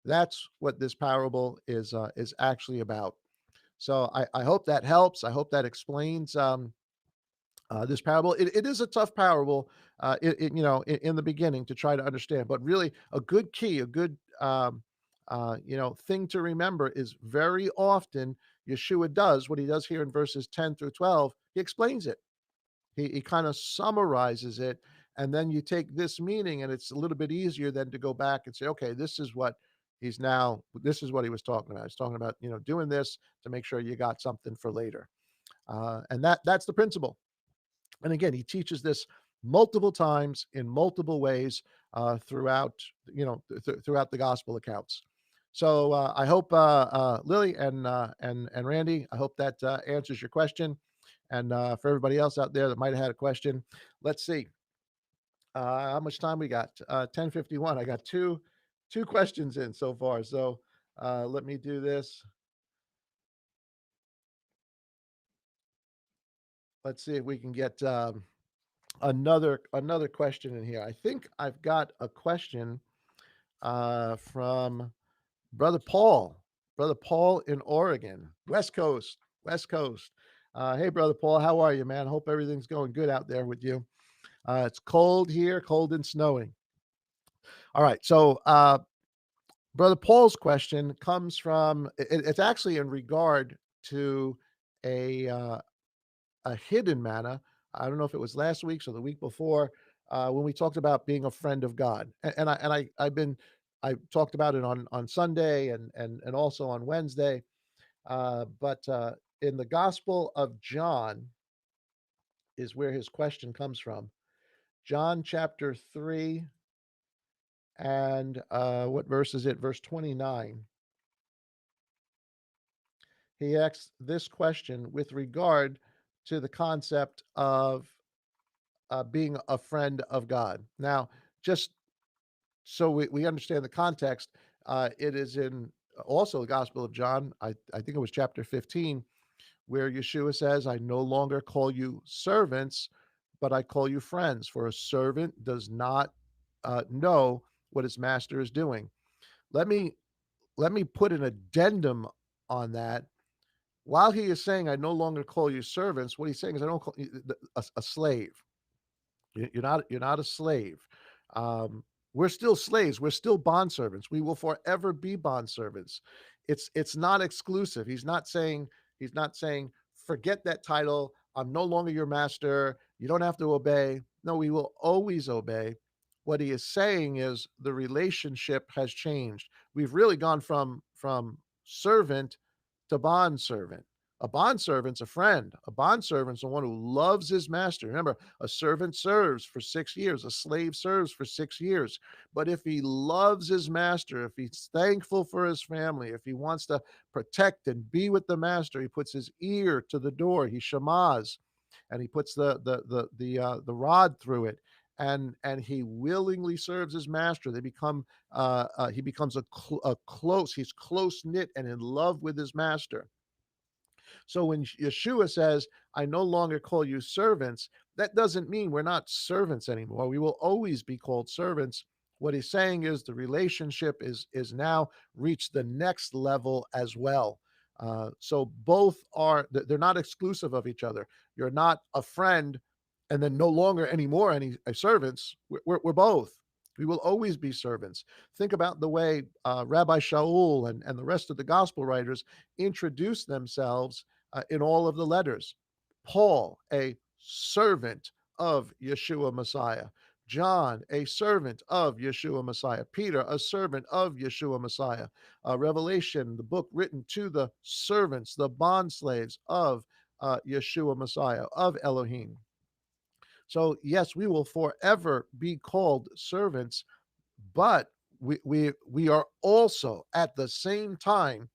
That's what this parable is actually about. So I hope that helps. I hope that explains this parable. It is a tough parable, in the beginning to try to understand, but really a good key, a good thing to remember is very often Yeshua does what he does here in verses 10 through 12. He explains it. He kind of summarizes it, and then you take this meaning, and it's a little bit easier than to go back and say, okay, this is what he was talking about. He's talking about doing this to make sure you got something for later, and that's the principle. And again, he teaches this multiple times in multiple ways throughout throughout the gospel accounts. So I hope Lily and Randy, I hope that answers your question. And for everybody else out there that might have had a question, let's see how much time we got. 10:51. I got two questions in so far. So let me do this. Let's see if we can get another question in here. I think I've got a question from Brother Paul in Oregon, West Coast, West Coast. Hey, Brother Paul, how are you, man? Hope everything's going good out there with you. It's cold here, cold and snowing. All right, so Brother Paul's question comes from it's actually in regard to a a hidden manna. I don't know if it was last week's or the week before when we talked about being a friend of God, I talked about it on Sunday and also on Wednesday, but in the Gospel of John is where his question comes from. John chapter 3 and what verse is it? Verse 29. He asks this question with regard to the concept of being a friend of God. Now, just so we understand the context, it is in also the Gospel of John. I think it was chapter 15, where Yeshua says, I no longer call you servants, but I call you friends, for a servant does not know what his master is doing. Let me let me put an addendum on that. While he is saying, I no longer call you servants, what he's saying is, I don't call you a slave. You're not a slave. Um, we're still slaves. We're still bond servants. We will forever be bond servants. It's not exclusive. He's not saying forget that title. I'm no longer your master. You don't have to obey. No, we will always obey. What he is saying is the relationship has changed. We've really gone from servant to bond servant. A bond servant's a friend. A bond servant's the one who loves his master. Remember, a servant serves for 6 years, a slave serves for 6 years. But if he loves his master, if he's thankful for his family, if he wants to protect and be with the master, he puts his ear to the door, he shamas, and he puts the rod through it. And he willingly serves his master. He becomes a close. He's close knit and in love with his master. So when Yeshua says, I no longer call you servants, that doesn't mean we're not servants anymore. We will always be called servants. What he's saying is the relationship is now reached the next level as well. So both are they're not exclusive of each other. You're not a friend and then no longer anymore any servants. We're both. We will always be servants. Think about the way Rabbi Shaul and the rest of the gospel writers introduce themselves in all of the letters. Paul, a servant of Yeshua Messiah. John, a servant of Yeshua Messiah. Peter, a servant of Yeshua Messiah. Revelation, the book written to the servants, the bond slaves of Yeshua Messiah, of Elohim. So, yes, we will forever be called servants, but we are also at the same time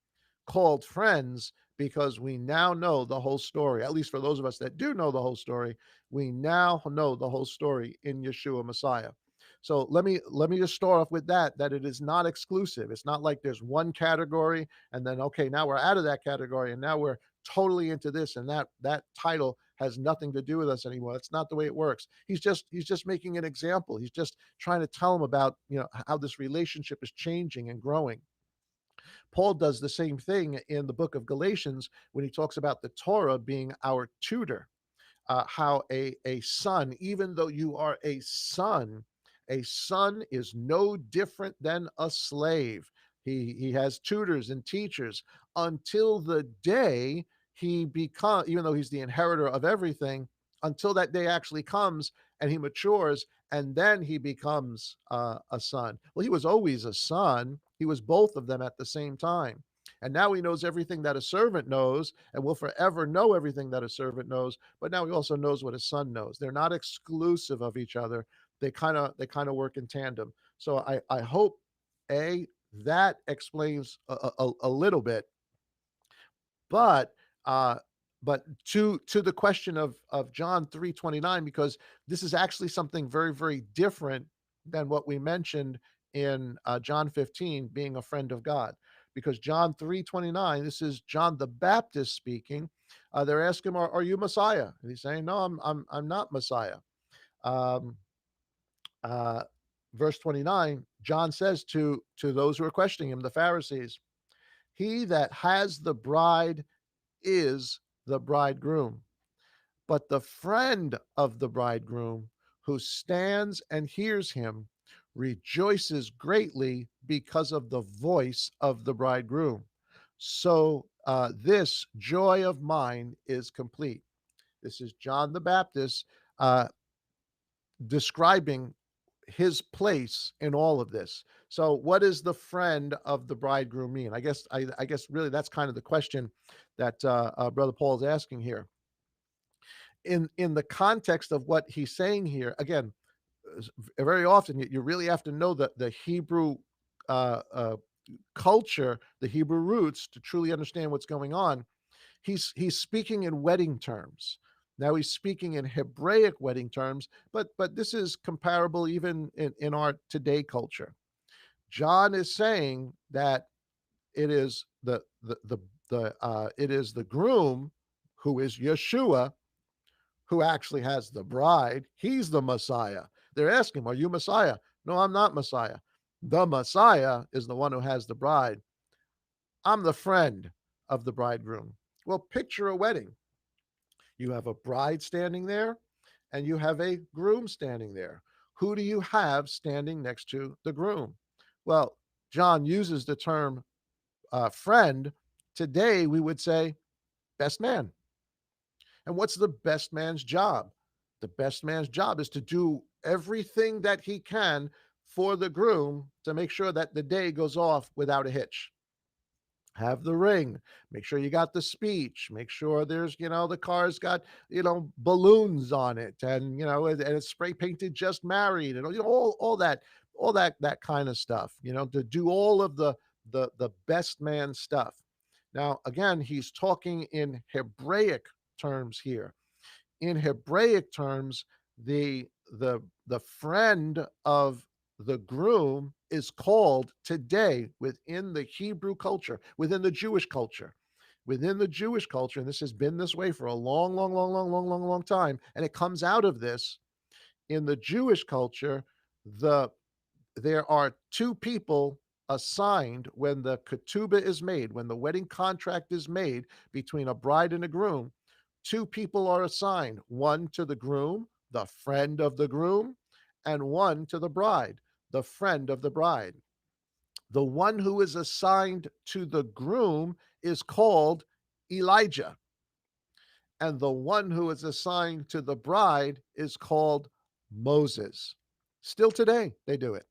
called friends because we now know the whole story. At least for those of us that do know the whole story, we now know the whole story in Yeshua Messiah. So let me just start off with that it is not exclusive. It's not like there's one category and then okay, now we're out of that category and now we're totally into this and that title has nothing to do with us anymore. That's not the way it works. He's just making an example. He's just trying to tell them about, how this relationship is changing and growing. Paul does the same thing in the book of Galatians when he talks about the Torah being our tutor. How a son, even though you are a son is no different than a slave. He has tutors and teachers until the day he becomes, even though he's the inheritor of everything, until that day actually comes and he matures and then he becomes a son. Well, he was always a son. He was both of them at the same time. And now he knows everything that a servant knows and will forever know everything that a servant knows. But now he also knows what his son knows. They're not exclusive of each other. They kind of work in tandem. So I hope a that explains a little bit, but uh to the question of John 3:29, because this is actually something very, very different than what we mentioned in John 15, being a friend of God. Because John 3:29, this is John the Baptist speaking. They're asking him, are you Messiah? And he's saying, no, I'm not Messiah. Um, uh, Verse 29, John says to those who are questioning him, the Pharisees, he that has the bride is the bridegroom. But the friend of the bridegroom who stands and hears him rejoices greatly because of the voice of the bridegroom. So this joy of mine is complete. This is John the Baptist uh, describing his place in all of this. So, what does the friend of the bridegroom mean? I guess really that's kind of the question that Brother Paul is asking here. In the context of what he's saying here, again, very often you really have to know the Hebrew uh, uh, culture, the Hebrew roots, to truly understand what's going on. He's speaking in wedding terms. Now he's speaking in Hebraic wedding terms, but this is comparable even in our today culture. John is saying that it is the groom, who is Yeshua, who actually has the bride. He's the Messiah. They're asking him, are you Messiah? No, I'm not Messiah. The Messiah is the one who has the bride. I'm the friend of the bridegroom. Well, picture a wedding. You have a bride standing there and you have a groom standing there. Who do you have standing next to the groom? Well, John uses the term friend. Today, we would say best man. And what's the best man's job? The best man's job is to do everything that he can for the groom to make sure that the day goes off without a hitch. Have the ring, make sure you got the speech, make sure there's, the car's got, balloons on it, and and it's spray painted just married, and all that kind of stuff, to do all of the best man stuff. Now again, he's talking in Hebraic terms here. In Hebraic terms, the friend of the groom is called today within the Hebrew culture, within the Jewish culture, and this has been this way for a long, long, long, long, long, long, long time, and it comes out of this in the Jewish culture. The There are two people assigned when the ketubah is made, when the wedding contract is made between a bride and a groom. Two people are assigned, one to the groom, the friend of the groom, and one to the bride, the friend of the bride. The one who is assigned to the groom is called Elijah, and the one who is assigned to the bride is called Moses. Still today, they do it.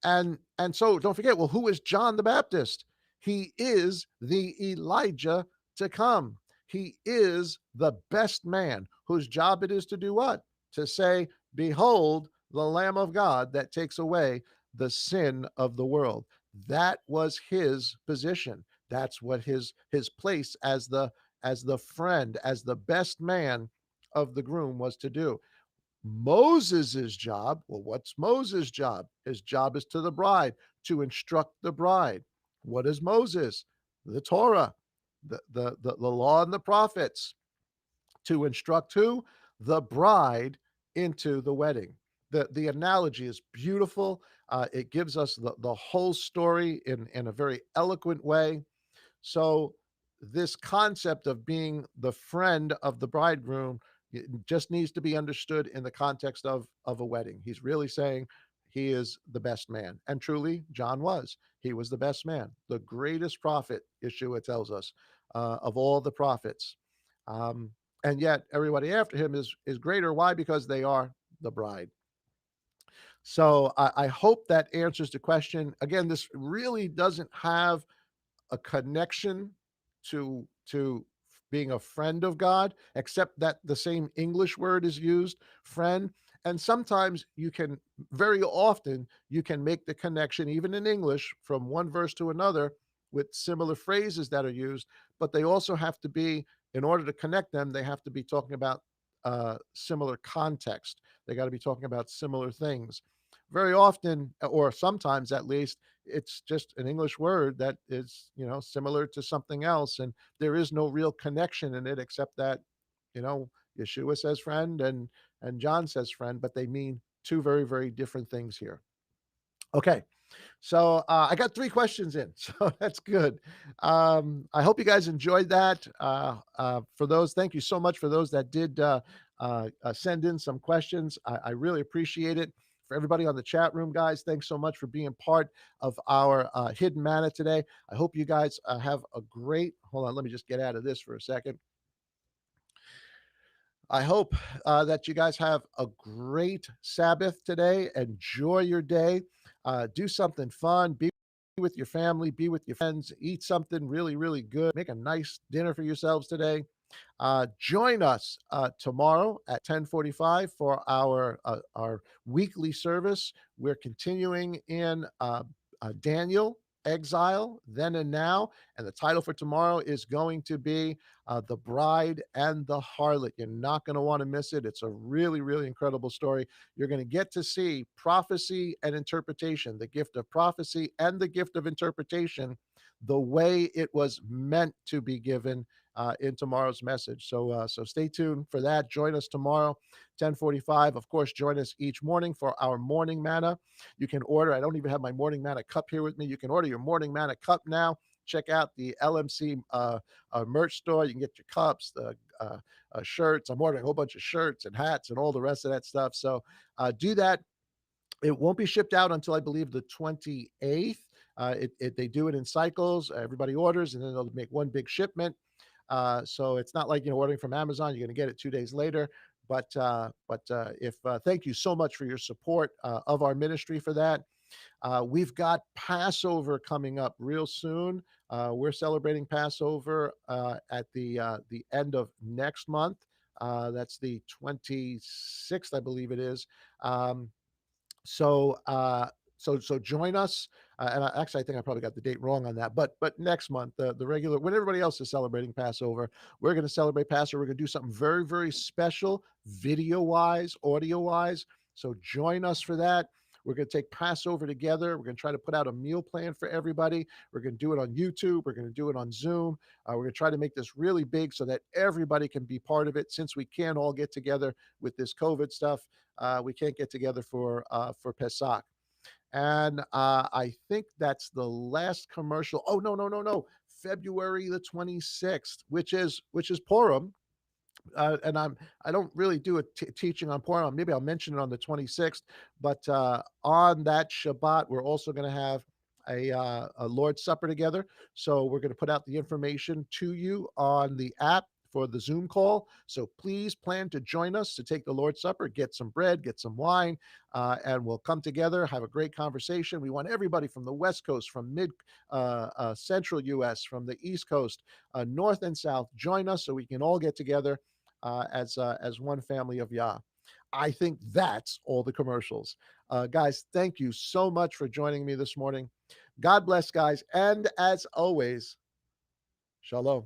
And so don't forget, well, who is John the Baptist? He is the Elijah to come. He is the best man whose job it is to do what? To say, behold, the Lamb of God that takes away the sin of the world. That was his position. That's what his place as the friend, as the best man of the groom was to do. Moses's job, well, what's Moses' job? His job is to the bride, to instruct the bride. What is Moses? The Torah, the law and the prophets, to instruct who? The bride into the wedding. The analogy is beautiful. It gives us the whole story in a very eloquent way. So, this concept of being the friend of the bridegroom, it just needs to be understood in the context of a wedding. He's really saying he is the best man. And truly, John was. He was the best man, the greatest prophet, Yeshua tells us, of all the prophets. And yet, everybody after him is greater. Why? Because they are the bride. So, I hope that answers the question. Again, this really doesn't have a connection to being a friend of God, except that the same English word is used, friend. And sometimes you can, very often, you can make the connection, even in English, from one verse to another with similar phrases that are used, but they also have to be, in order to connect them, they have to be talking about similar context. They got to be talking about similar things. Very often, or sometimes at least, it's just an English word that is, similar to something else, and there is no real connection in it except that, Yeshua says friend and John says friend, but they mean two very, very different things here. Okay. So I got three questions in, so that's good. I hope you guys enjoyed that. For those, thank you so much for those that did send in some questions. I really appreciate it. For everybody on the chat room, guys, thanks so much for being part of our hidden manna today. I hope you guys have a great. Hold on, let me just get out of this for a second. I hope that you guys have a great Sabbath today. Enjoy your day. Do something fun. Be with your family. Be with your friends. Eat something really, really good. Make a nice dinner for yourselves today. Join us tomorrow at 10:45 for our weekly service. We're continuing in Daniel, Exile, Then and Now, and the title for tomorrow is going to be The Bride and the Harlot. You're not going to want to miss it. It's a really, really incredible story. You're going to get to see prophecy and interpretation, the gift of prophecy and the gift of interpretation, the way it was meant to be given in tomorrow's message. So stay tuned for that. Join us tomorrow, 10:45. Of course, join us each morning for our morning manna. You can order. I don't even have my morning manna cup here with me. You can order your morning manna cup now. Check out the LMC merch store. You can get your cups, the shirts. I'm ordering a whole bunch of shirts and hats and all the rest of that stuff. So do that. It won't be shipped out until I believe the 28th. They do it in cycles. Everybody orders, and then they'll make one big shipment. So it's not like ordering from Amazon. You're going to get it 2 days later. But if thank you so much for your support of our ministry for that. We've got Passover coming up real soon. We're celebrating Passover at the end of next month. That's the 26th, I believe it is. So so join us. And actually, I think I probably got the date wrong on that. But next month, the regular, when everybody else is celebrating Passover, we're going to celebrate Passover. We're going to do something very, very special, video wise, audio wise. So join us for that. We're going to take Passover together. We're going to try to put out a meal plan for everybody. We're going to do it on YouTube. We're going to do it on Zoom. We're going to try to make this really big so that everybody can be part of it. Since we can't all get together with this COVID stuff, we can't get together for Pesach. And I think that's the last commercial. Oh, no, no, no, no. February the 26th, which is Purim. I don't really do a teaching on Purim. Maybe I'll mention it on the 26th, but on that Shabbat, we're also going to have a Lord's Supper together. So we're going to put out the information to you on the app for the Zoom call. So please plan to join us to take the Lord's Supper, get some bread, get some wine, and we'll come together, have a great conversation. We want everybody from the West Coast, from mid Central U.S., from the East Coast, North and South, join us so we can all get together as one family of Yah. I think that's all the commercials. Guys, thank you so much for joining me this morning. God bless, guys. And as always, shalom.